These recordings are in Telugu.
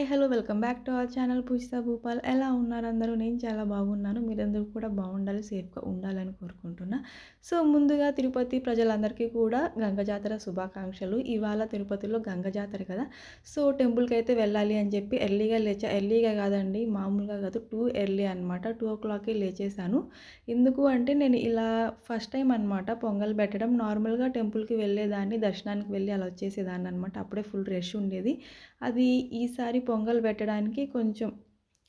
Hi! Hello! Welcome back to our channel Poojitha Bhupal. ఎలా ఉన్నారు అందరూ? నేను చాలా బాగున్నాను. మీరందరూ కూడా బాగుండాలి, సేఫ్‌గా ఉండాలని కోరుకుంటున్నా. సో, ముందుగా తిరుపతి ప్రజలందరికీ కూడా గంగ జాతర శుభాకాంక్షలు. ఇవాళ తిరుపతిలో గంగ జాతర కదా! సో, టెంపుల్‌కైతే వెళ్ళాలి అని చెప్పి ఎర్లీగా లేచా. ఎర్లీగా కాదండి, మామూలుగా కాదు, టూ ఎర్లీ అనమాట. 2:00కే లేచేశాను. ఎందుకు అంటే నేను ఇలా ఫస్ట్ టైం అనమాట పొంగల్ పెట్టడం. నార్మల్‌గా టెంపుల్‌కి వెళ్ళేదాన్ని, దర్శనానికి వెళ్ళి అలా వచ్చేసేదాన్ననమాట. అప్పుడే ఫుల్ రష్ ఉండేది. అది ఈసారి పొంగల్ పెట్టడానికి కొంచెం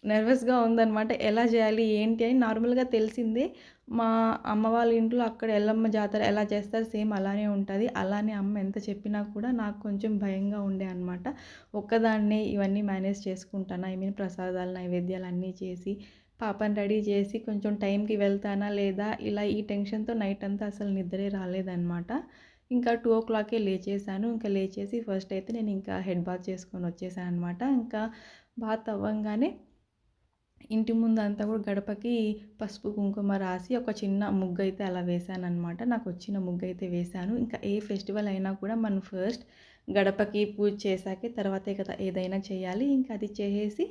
నర్వస్‌గా ఉందనమాట. ఎలా చేయాలి? ఏంటి? అని నార్మల్‌గా తెలిసిందే. మా అమ్మ వాళ్ళ ఇంట్లో అక్కడ ఎల్లమ్మ జాతర ఎలా చేస్తారు సేమ్ అలానే ఉంటది. అలానే అమ్మ ఎంత చెప్పినా కూడా నాకు కొంచెం భయంగా ఉండే అనమాట. ఒక్కదాన్నే ఇవన్నీ మేనేజ్ చేసుకుంటానా? ప్రసాదాలు, నైవేద్యాలు అన్నీ చేసి, పాపని రెడీ చేసి కొంచెం టైంకి వెళ్తానా లేదా? ఇలా ఈ టెన్షన్‌తో నైట్ అంతా అసలు నిద్రే రాలేదనమాట. ఇంకా 2:00కే లేచేసాను. ఇంకా లేచేసి ఫస్ట్ అయితే నేను ఇంకా హెడ్ బాత్ చేసుకొని వచ్చేసాననమాట. ఇంకా బాత్ అవ్వంగానే ఇంటి ముందంతా కూడా గడపకి పసుపు, కుంకుమ రాసి ఒక చిన్న ముగ్గయితే అలా వేశాననమాట. నాకొచ్చిన ముగ్గయితే వేశాను. ఇంకా ఏ ఫెస్టివల్ అయినా కూడా మనం ఫస్ట్ గడపకి పూజ చేశాకే తర్వాతే కదా ఏదైనా చేయాలి. ఇంకా అది చేసేసి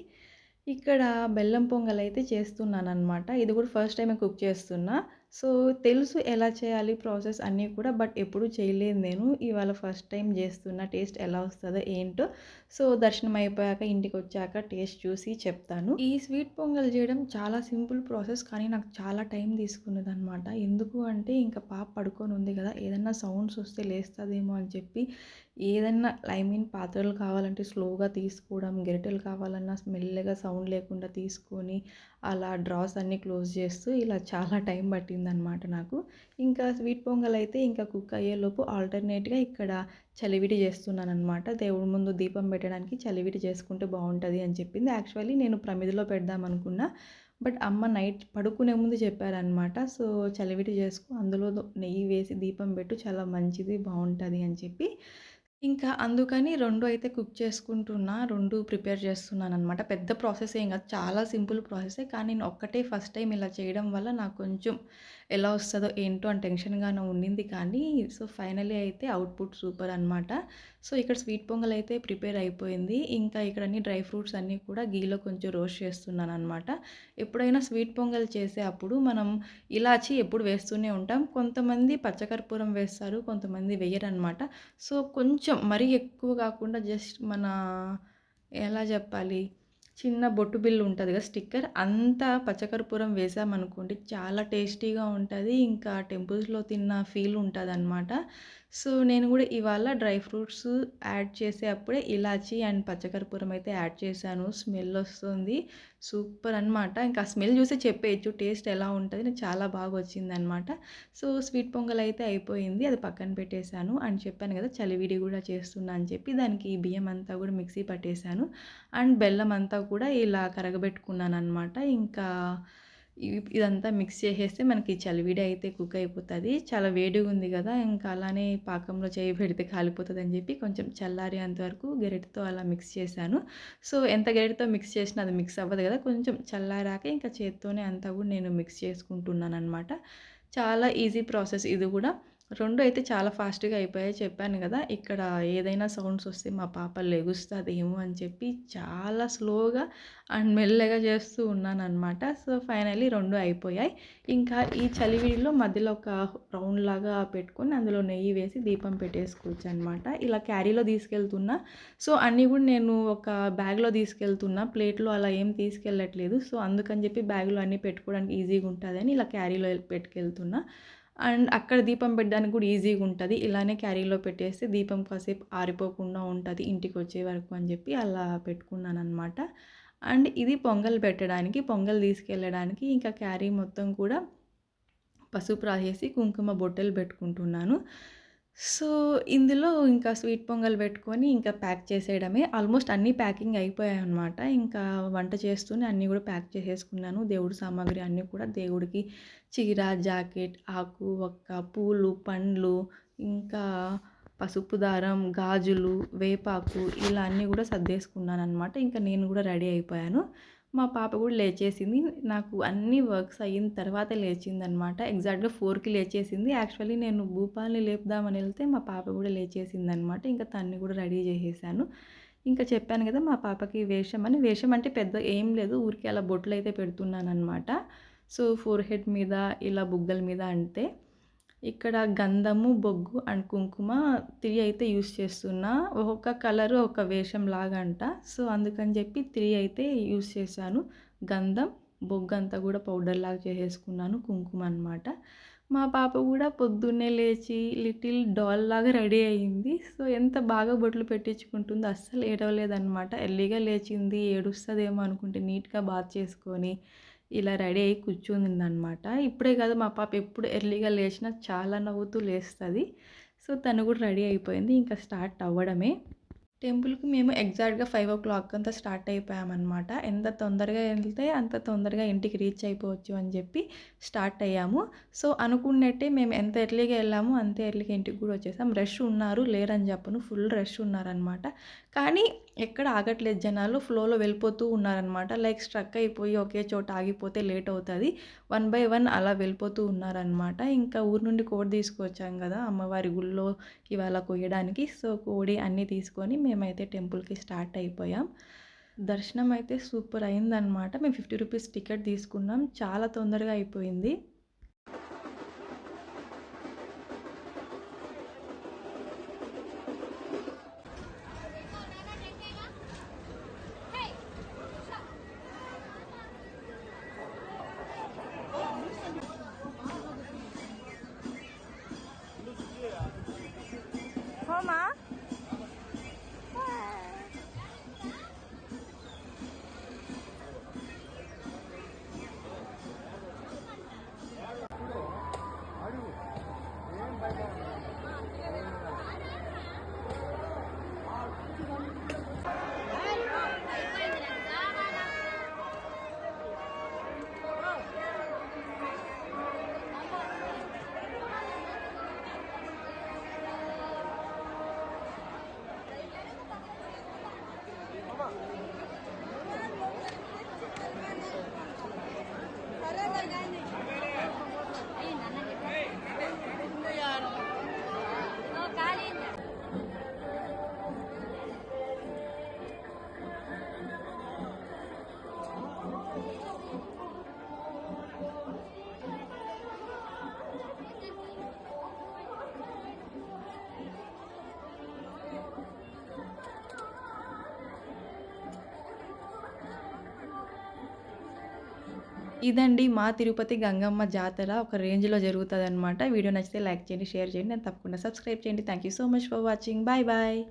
ఇక్కడ బెల్లం పొంగలైతే చేస్తున్నాననమాట. ఇది కూడా ఫస్ట్ టైమే కుక్ చేస్తున్నా. సో, తెలుసు ఎలా చేయాలి ప్రాసెస్ అన్నీ కూడా. బట్ ఎప్పుడూ చేయలేదు నేను. ఇవాళ ఫస్ట్ టైం చేస్తున్నా. టేస్ట్ ఎలా వస్తదో ఏంటో. సో, దర్శనం అయిపోయాక ఇంటికొచ్చాక టేస్ట్ చూసి చెప్తాను. ఈ స్వీట్ పొంగల్ చేయడం చాలా సింపుల్ ప్రాసెస్. కానీ నాకు చాలా టైం తీసుకున్నదనమాట. ఎందుకు అంటే ఇంకా పాప పడుకొని ఉంది కదా! ఏదన్నా సౌండ్స్ వస్తే లేస్తదేమో అని చెప్పి ఏదన్నా పాత్రలు కావాలంటే స్లోగా తీసుకోవడం, గరిటెలు కావాలన్నా మెల్లగా సౌండ్ లేకుండా తీసుకొని అలా డ్రాస్ అన్నీ క్లోజ్ చేస్తూ ఇలా చాలా టైం పట్టిందనమాట నాకు. ఇంకా స్వీట్ పొంగల్ అయితే ఇంకా కుక్ అయ్యేలోపు ఆల్టర్నేట్‌గా ఇక్కడ చలివిడి చేస్తున్నాననమాట. దేవుడి ముందు దీపం పెట్టడానికి చలివిడి చేసుకుంటే బావుంటది అని చెప్పింది. యాక్చువల్లీ నేను ప్రమిదలో పెడదామనుకున్నా. బట్ అమ్మ నైట్ పడుకునే ముందు చెప్పారనమాట. సో, చలివిడి చేసుకో, అందులో నెయ్యి వేసి దీపం పెట్టు, చాలా మంచిది, బావుంటది అని చెప్పి ఇంకా అందుకని 2 అయితే కుక్ చేసుకుంటున్నా. 2 ప్రిపేర్ చేస్తున్నాననమాట. పెద్ద ప్రాసెస్ ఏం కాదు. చాలా సింపుల్ ప్రాసెసే. కానీ నేను ఒక్కటే ఫస్ట్ టైం ఇలా చేయడం వల్ల నాకు కొంచెం ఎలా వస్తదో ఏంటో అని టెన్షన్‌గానే ఉండింది. కానీ సో, ఫైనల్లీ అయితే అవుట్‌పుట్ సూపర్ అనమాట. సో, ఇక్కడ స్వీట్ పొంగల్ అయితే ప్రిపేర్ అయిపోయింది. ఇంకా ఇక్కడ అన్ని డ్రై ఫ్రూట్స్ అన్నీ కూడా ఘీలో కొంచెం రోస్ట్ చేస్తున్నాననమాట. ఎప్పుడైనా స్వీట్ పొంగల్ చేసే అప్పుడు మనం ఇలాచీ ఎప్పుడు వేస్తూనే ఉంటాం. కొంతమంది పచ్చకర్పూరం వేస్తారు. కొంతమంది వెయ్యరనమాట. సో, కొంచెం మరీ ఎక్కువ కాకుండా జస్ట్ మన ఎలా చెప్పాలి? చిన్న బొట్టు బిళ్ళ ఉంటది కదా! స్టిక్కర్ అంత పచ్చకర్పూరం వేసామనుకోండి చాలా టేస్టీగా ఉంటది. ఇంకా టెంపుల్స్‌లో తిన్న ఫీల్ ఉంటదనమాట. సో, నేను కూడా ఇవాళ డ్రై ఫ్రూట్స్ యాడ్ చేసే అప్పుడే ఇలాచీ అండ్ పచ్చకర్పూరం అయితే యాడ్ చేశాను. స్మెల్ వస్తుంది. సూపర్ అనమాట. ఇంకా ఆ స్మెల్ చూసే చెప్పేయచ్చు టేస్ట్ ఎలా ఉంటది. నాకు చాలా బాగా వచ్చిందనమాట. సో, స్వీట్ పొంగల్ అయితే అయిపోయింది. అది పక్కన పెట్టేశాను. అండ్ చెప్పాను కదా! చలివిడి కూడా చేస్తున్నా అని చెప్పి దానికి బియ్యం అంతా కూడా మిక్సీ పట్టేశాను. అండ్ బెల్లం అంతా కూడా ఇలా కరగబెట్టుకున్నాననమాట. ఇంకా ఇదంతా మిక్స్ చేసేస్తే మనకి చలివిడి అయితే కుక్ అయిపోతది. చాలా వేడిగుంది గదా! ఇంకా అలానే పాకంలో చేయి పెడితే కాలిపోతదని జెప్పి కొంచెం చల్లారేంత వరకు గరిటెతో అలా మిక్స్ చేశాను. సో, ఎంత గరిటెతో మిక్స్ చేసినా అది మిక్స్ అవ్వదు గదా! కొంచెం చల్లారాక ఇంకా చేత్తోనే అంతా గూడా నేను మిక్స్ చేసుకుంటున్నాననమాట. చాలా ఈజీ ప్రాసెస్ ఇది గూడా. 2 అయితే చాలా ఫాస్ట్‌గా అయిపోయాయి. చెప్పాను గదా! ఇక్కడ ఏదైనా సౌండ్స్ వస్తే మా పాప లెగుస్తదేమో అని చెప్పి చాలా స్లోగా అండ్ మెల్లగా చేస్తూ ఉన్నాననమాట. సో, ఫైనల్లీ 2 అయిపోయాయి. ఇంకా ఈ చలివిడిలో మధ్యలో ఒక రౌండ్‌లాగా పెట్టుకొని అందులో నెయ్యి వేసి దీపం పెట్టేసుకోవచ్చనమాట. ఇలా క్యారీలో తీసుకెళ్తున్నా. సో, అన్నీ గూడా నేను ఒక బ్యాగ్‌లో తీసుకెళ్తున్నా. ప్లేట్‌లో అలా ఏం తీసుకెళ్ళట్లేదు. సో, అందుకని చెప్పి బ్యాగ్‌లో అన్నీ పెట్టుకోవడానికి ఈజీగా ఉంటదని ఇలా క్యారీలో పెట్టుకెళ్తున్నా. అండ్ అక్కడ దీపం పెట్టడానికి కూడా ఈజీగా ఉంటది. ఇలానే క్యారీలో పెట్టేస్తే దీపం కాసేపు ఆరిపోకుండా ఉంటది ఇంటికొచ్చే వరకు అని చెప్పి అలా పెట్టుకున్నాననమాట. అండ్ ఇది పొంగల్ పెట్టడానికి, పొంగల్ తీసుకెళ్ళడానికి ఇంకా క్యారీ మొత్తం కూడా పసుపు రాసేసి కుంకుమ బొట్టెలు పెట్టుకుంటున్నాను. సో, ఇందులో ఇంకా స్వీట్ పొంగల్ పెట్టుకొని ఇంకా ప్యాక్ చేసేయడమే. ఆల్మోస్ట్ అన్నీ ప్యాకింగ్ అయిపోయాయన్నమాట. ఇంకా వంట చేస్తూనే అన్నీ కూడా ప్యాక్ చేసేసుకున్నాను. దేవుడి సామాగ్రి అన్నీ కూడా దేవుడికి చీర, జాకెట్, ఆకు, వక్క, పూలు, పండ్లు, ఇంకా పసుపు దారం, గాజులు, వేపాకు ఇలా అన్నీ కూడా సర్దేసుకున్నాననమాట. ఇంకా నేను కూడా రెడీ అయిపోయాను. మా పాప కూడా లేచేసింది. నాకు అన్ని వర్క్స్ అయిన తర్వాతే లేచిందనమాట. ఎగ్జాక్ట్‌గా 4కి లేచేసింది. యాక్చువల్లీ నేను భూపాల్‌ని లేపుదామని ఎళ్తే మా పాప కూడా లేచేసిందనమాట. ఇంకా తన్ని కూడా రెడీ చేసేసాను. ఇంకా చెప్పాను కదా మా పాపకి వేషం అని. వేషం అంటే పెద్ద ఏం లేదు. ఊరికే అలా బొట్లయితే పెడుతున్నాననమాట. సో, ఫోర్ హెడ్ మీద, ఇలా బుగ్గల మీద అంతే. ఇక్కడ గంధము, బొగ్గు అండ్ కుంకుమ 3 అయితే యూజ్ చేస్తున్నా. ఒక్కొక్క కలరు ఒక వేషంలాగా అంట. సో, అందుకని చెప్పి 3 అయితే యూజ్ చేశాను. గంధం, బొగ్గంతా కూడా పౌడర్‌లాగా చేసేసుకున్నాను. కుంకుమ అనమాట. మా పాప గూడా పొద్దున్నే లేచి లిటిల్ డాల్‌లాగా రెడీ అయింది. సో, ఎంత బాగా బొట్లు పెట్టించుకుంటుందో అస్సలు ఏడవలేదనమాట. ఎర్లీగా లేచింది, ఏడుస్తదేమో అనుకుంటే నీట్‌గా బాత్ చేసుకొని, ఇలా రెడీ అయ్యి కూర్చునిందనమాట. ఇప్పుడే కాదు మా పాప ఎప్పుడు ఎర్లీగా లేచినా చాలా నవ్వుతూ లేస్తది. సో, తను కూడా రెడీ అయిపోయింది. ఇంకా స్టార్ట్ అవ్వడమే. టెంపుల్‌కి మేము ఎగ్జాక్ట్‌గా 5:00 అంతా స్టార్ట్ అయిపోయామనమాట. ఎంత తొందరగా ఎళ్తే అంత తొందరగా ఇంటికి రీచ్ అయిపోవచ్చు అని చెప్పి స్టార్ట్ అయ్యాము. సో, అనుకున్నట్టే మేము ఎంత ఎర్లీగా ఎళ్ళామో అంతే ఎర్లీగా ఇంటికి కూడా వచ్చేసాం. రష్ ఉన్నారు, లేరని చెప్పను. ఫుల్ రష్ ఉన్నారనమాట. కానీ ఎక్కడ ఆగట్లేదు జనాలు. ఫ్లోలో వెళ్ళిపోతూ ఉన్నారనమాట. లైక్ స్ట్రక్ అయిపోయి ఒకే చోట ఆగిపోతే లేట్ అవుతది. వన్ బై వన్ అలా వెళ్ళిపోతూ ఉన్నారనమాట. ఇంకా ఊరు నుండి కోడి తీసుకొచ్చాం కదా! అమ్మవారి గుళ్ళో ఇవాళ కొయ్యడానికి. సో, కోడి అన్నీ తీసుకొని మేమైతే టెంపుల్‌కి స్టార్ట్ అయిపోయాం. దర్శనం అయితే సూపర్ అయిందనమాట. మేము రూ. 50 టికెట్ తీసుకున్నాం. చాలా తొందరగా అయిపోయింది. హోమా ఇదండి మా తిరుపతి గంగమ్మ జాతర ఒక రేంజ్‌లో జరుగుతదనమాట. వీడియో నచ్చితే లైక్ చేయండి, షేర్ చేయండి అండ్ తప్పకుండా సబ్స్క్రైబ్ చేయండి. Thank you so much for watching. Bye bye.